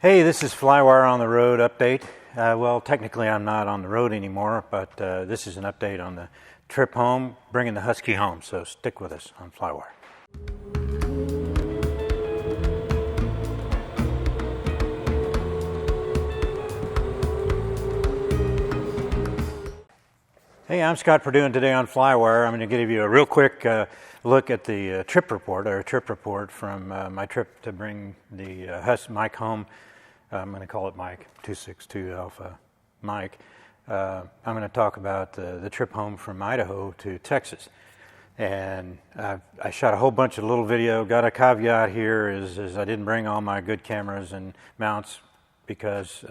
Hey, this is FlyWire on the road update. Well, technically I'm not on the road anymore, but this is an update on the trip home, bringing the Husky home, so stick with us on FlyWire. Hey, I'm Scott Perdue, and today on FlyWire I'm going to give you a real quick look at the trip report from my trip to bring the Mike home. I'm going to call it Mike, 262 Alpha Mike. I'm going to talk about the trip home from Idaho to Texas. And I shot a whole bunch of little video. Got a caveat here is I didn't bring all my good cameras and mounts because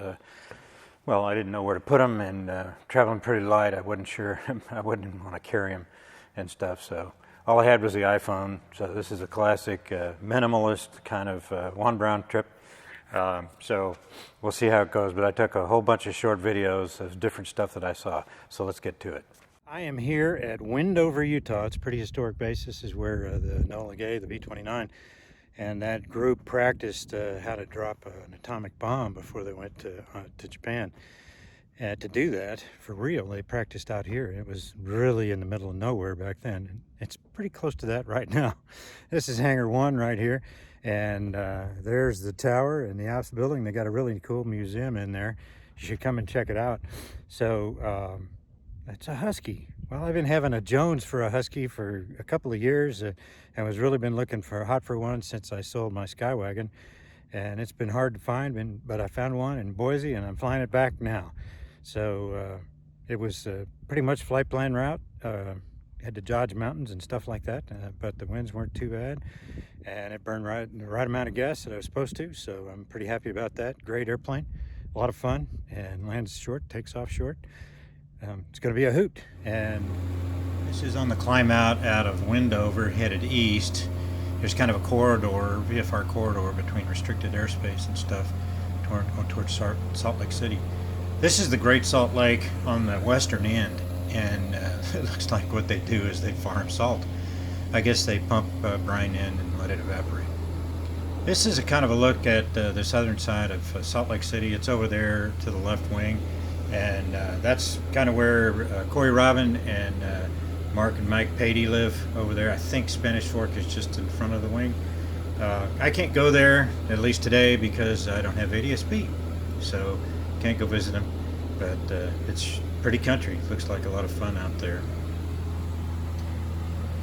well, I didn't know where to put them, and traveling pretty light, I wasn't sure, I wouldn't want to carry them and stuff, so all I had was the iPhone. So this is a classic minimalist kind of Juan Brown trip, so we'll see how it goes, but I took a whole bunch of short videos of different stuff that I saw, so let's get to it. I am here at Wendover, Utah. It's a pretty historic base. This is where the Enola Gay, the B-29, and that group practiced how to drop an atomic bomb before they went to Japan. And to do that, for real, they practiced out here. It was really in the middle of nowhere back then. It's pretty close to that right now. This is Hangar 1 right here. And there's the tower and the ops building. They got a really cool museum in there. You should come and check it out. So it's a Husky. Well, I've been having a Jones for a Husky for a couple of years and was really been looking hot for one since I sold my Skywagon. And it's been hard to find, but I found one in Boise and I'm flying it back now. So it was pretty much flight plan route. Had to dodge mountains and stuff like that, but the winds weren't too bad. And it burned the right amount of gas that I was supposed to, so I'm pretty happy about that. Great airplane, a lot of fun, and lands short, takes off short. It's going to be a hoot. And this is on the climb out of Wendover, headed east. There's kind of a corridor, VFR corridor between restricted airspace and stuff, going towards Salt Lake City. This is the Great Salt Lake on the western end, and it looks like what they do is they farm salt. I guess they pump brine in and let it evaporate. This is a kind of a look at the southern side of Salt Lake City. It's over there to the left wing. And that's kind of where Corey Robin and Mark and Mike Patey live over there. I think Spanish Fork is just in front of the wing. I can't go there, at least today, because I don't have ADSB. So can't go visit them. But it's pretty country. Looks like a lot of fun out there.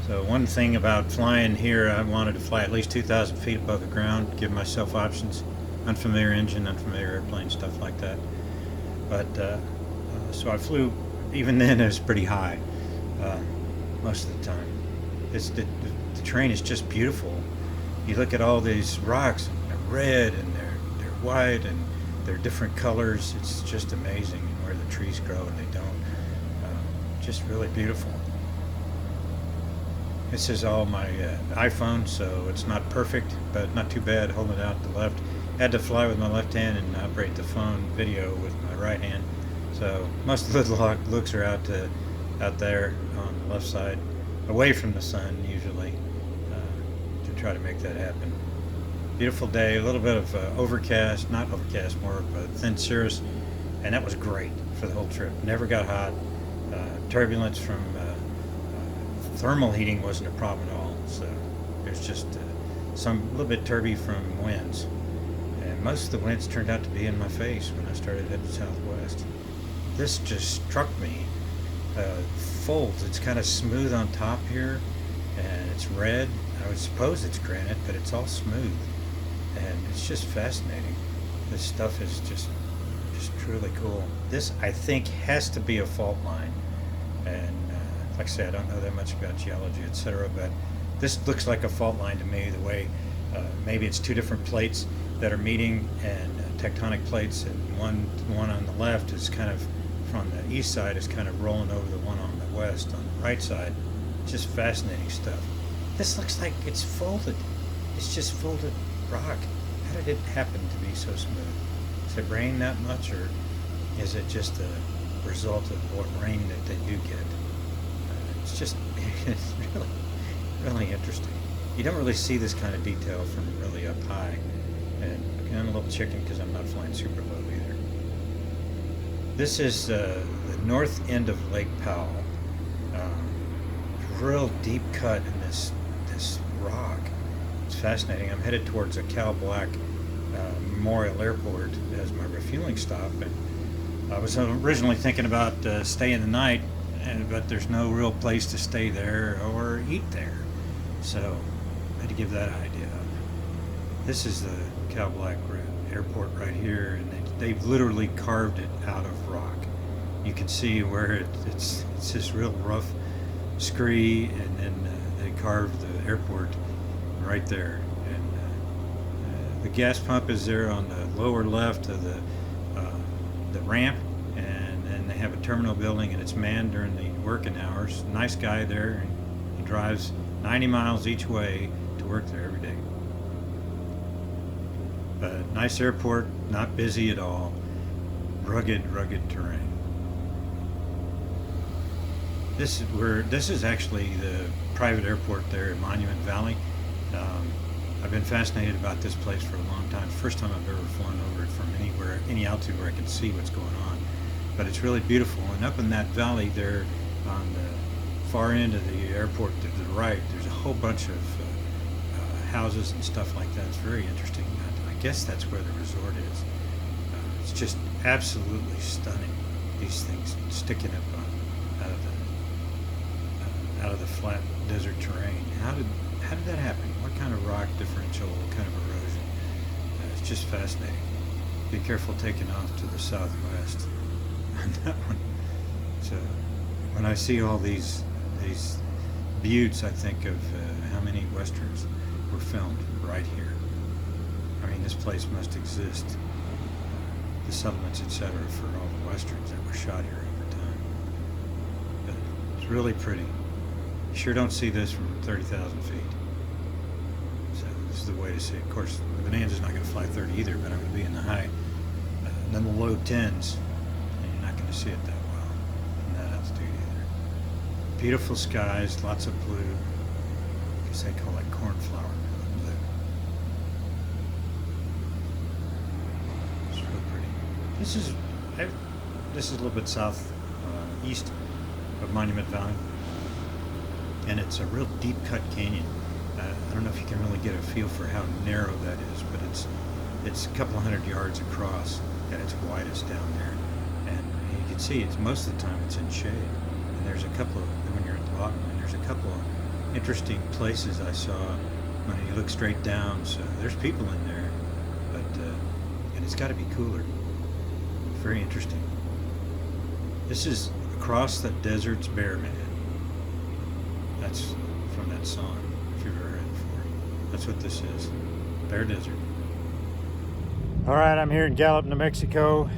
So one thing about flying here, I wanted to fly at least 2,000 feet above the ground, give myself options. Unfamiliar engine, unfamiliar airplane, stuff like that. But so I flew, even then it was pretty high most of the time. The terrain is just beautiful. You look at all these rocks, and they're red and they're white and they're different colors. It's just amazing where the trees grow and they don't. Just really beautiful. This is all my iPhone, so it's not perfect, but not too bad. Holding it out to the left. Had to fly with my left hand and operate the phone video with my right hand. So most of the looks are out there on the left side, away from the sun usually, to try to make that happen. Beautiful day, a little bit of overcast, not overcast, more of a thin cirrus, and that was great for the whole trip. Never got hot. Turbulence from thermal heating wasn't a problem at all. So there's just a little bit turby from winds. And most of the winds turned out to be in my face when I started heading southwest. This just struck me. Folds, it's kind of smooth on top here, and it's red. I would suppose it's granite, but it's all smooth. And it's just fascinating. This stuff is just truly cool. This, I think, has to be a fault line. And like I said, I don't know that much about geology, etc., but this looks like a fault line to me, the way maybe it's two different plates that are meeting, and tectonic plates, and one on the left is kind of, from the east side, is kind of rolling over the one on the west on the right side. Just fascinating stuff. This looks like it's folded. It's just folded rock. How did it happen to be so smooth? Does it rain that much, or is it just a result of what rain that they do get? It's really interesting. You don't really see this kind of detail from really up high. And I'm a little chicken because I'm not flying super low either. This is the north end of Lake Powell. Real deep cut in this rock. It's fascinating. I'm headed towards a Cal Black Memorial Airport as my refueling stop, and I was originally thinking about staying the night, but there's no real place to stay there or eat there, so I had to give that idea up. This is the Cal Black Airport right here, and they've literally carved it out of rock. You can see where it's this real rough scree, and then they carved the airport right there. And the gas pump is there on the lower left of the ramp, and then they have a terminal building, and it's manned during the working hours. Nice guy there, and he drives 90 miles each way to work there every day. But nice airport, not busy at all. Rugged terrain. This is actually the private airport there at Monument Valley. I've been fascinated about this place for a long time. First time I've ever flown over it from any altitude where I can see what's going on. But it's really beautiful. And up in that valley there, on the far end of the airport to the right, there's a whole bunch of houses and stuff like that. It's very interesting. I guess that's where the resort is. It's just absolutely stunning. These things sticking up out of the flat desert terrain. How did that happen? What kind of rock differential? What kind of erosion? It's just fascinating. Be careful taking off to the southwest on that one. So when I see all these buttes, I think of how many westerns were filmed right here. I mean, this place must exist, the settlements, etc., for all the westerns that were shot here over time. But it's really pretty. You sure don't see this from 30,000 feet. So this is the way to see it. Of course, the Bonanza's not going to fly 30 either, but I'm going to be in the high, then the low 10s, and you're not going to see it that well in that altitude either. Beautiful skies, lots of blue. I guess they call it cornflower blue. It's real pretty. This is a little bit south east of Monument Valley, and it's a real deep cut canyon. I don't know if you can really get a feel for how narrow that is, but it's a couple hundred yards across at its widest down there, and you can see it's most of the time it's in shade. And there's a couple of, when you're at the bottom, and there's a couple of interesting places I saw when you look straight down. So there's people in there, but and it's got to be cooler. Very interesting. This is Across the Desert's Bare Man. That's from that song, if you've ever heard it before. That's what this is, Bare Desert. All right, I'm here in Gallup, New Mexico.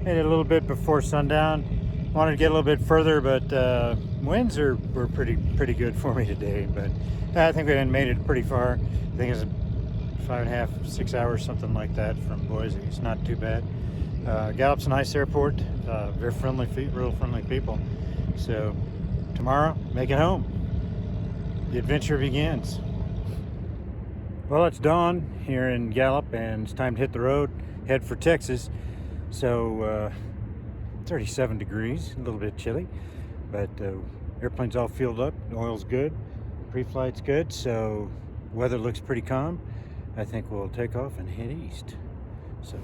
Made it a little bit before sundown. Wanted to get a little bit further, but winds were pretty good for me today. But I think we made it pretty far. I think it's 5.5, 6 hours, something like that from Boise. It's not too bad. Gallup's a nice airport. Very friendly, real friendly people. So tomorrow, make it home. The adventure begins. Well, it's dawn here in Gallup, and it's time to hit the road, head for Texas. So 37 degrees, a little bit chilly, but airplane's all fueled up, oil's good, pre-flight's good, so weather looks pretty calm. I think we'll take off and head east. So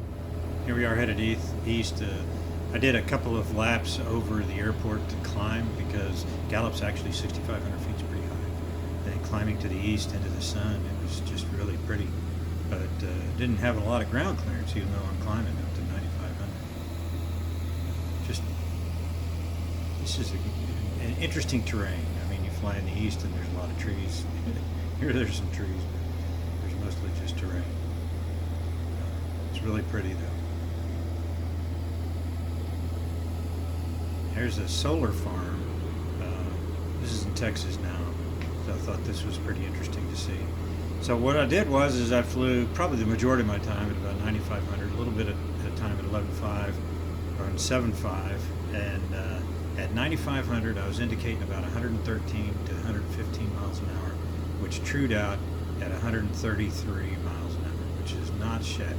here we are headed east. I did a couple of laps over the airport to climb, because Gallup's actually 6,500 feet, is pretty high. And climbing to the east into the sun, it was just really pretty. But didn't have a lot of ground clearance, even though I'm climbing up to 9,500. This is an interesting terrain. I mean, you fly in the east and there's a lot of trees. Here there's some trees, but there's mostly just terrain. It's really pretty though. There's a solar farm. This is in Texas now, so I thought this was pretty interesting to see. So what I did was I flew probably the majority of my time at about 9,500, a little bit at a time at 11.5 or 7.5, and at 9,500 I was indicating about 113 to 115 miles an hour, which trued out at 133 miles an hour, which not shabby.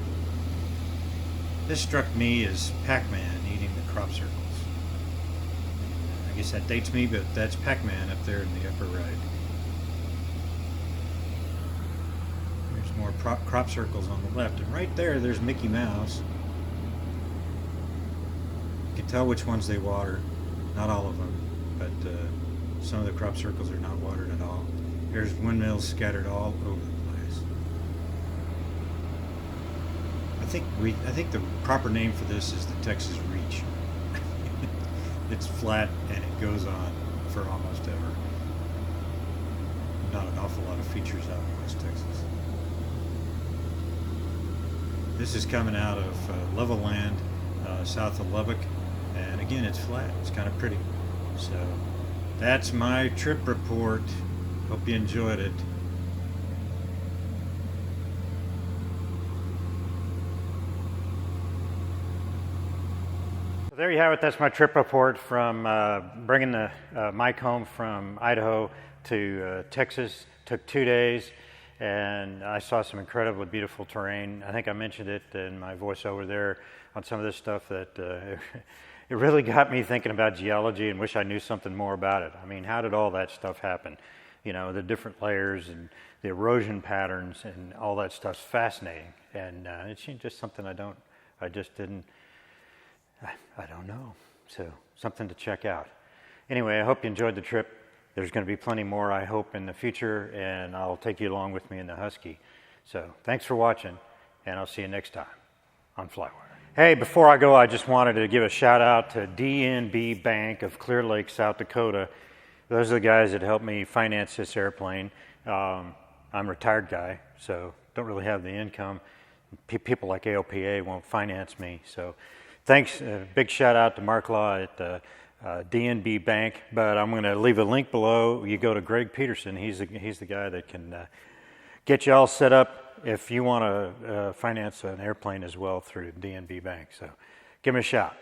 This struck me as Pac-Man eating the crop circles. I guess that dates me, but that's Pac-Man up there in the upper right. There's more crop circles on the left, and right there's Mickey Mouse. You can tell which ones they water. Not all of them, but some of the crop circles are not watered at all. There's windmills scattered all over the place. I think the proper name for this is the Texas Reach. It's flat and it goes on for almost ever. Not an awful lot of features out in West Texas. This is coming out of level land south of Lubbock, and again it's flat. It's kind of pretty. So that's my trip report. Hope you enjoyed it. So there you have it. That's my trip report from bringing the mic home from Idaho to Texas. Took 2 days, and I saw some incredibly beautiful terrain. I think I mentioned it in my voiceover there on some of this stuff that it really got me thinking about geology and wish I knew something more about it. I mean, how did all that stuff happen? You know, the different layers and the erosion patterns and all that stuff's fascinating. And it's just something I don't know. So something to check out. Anyway, I hope you enjoyed the trip. There's going to be plenty more, I hope, in the future, and I'll take you along with me in the Husky. So thanks for watching, and I'll see you next time on FlyWire. Hey, before I go, I just wanted to give a shout out to DNB Bank of Clear Lake, South Dakota. Those are the guys that helped me finance this airplane. I'm a retired guy, so don't really have the income. People like AOPA won't finance me. So thanks, big shout out to Mark Law at DNB Bank. But I'm going to leave a link below. You go to Greg Peterson. He's the guy that can get you all set up if you want to finance an airplane as well through DNB Bank. So give him a shout.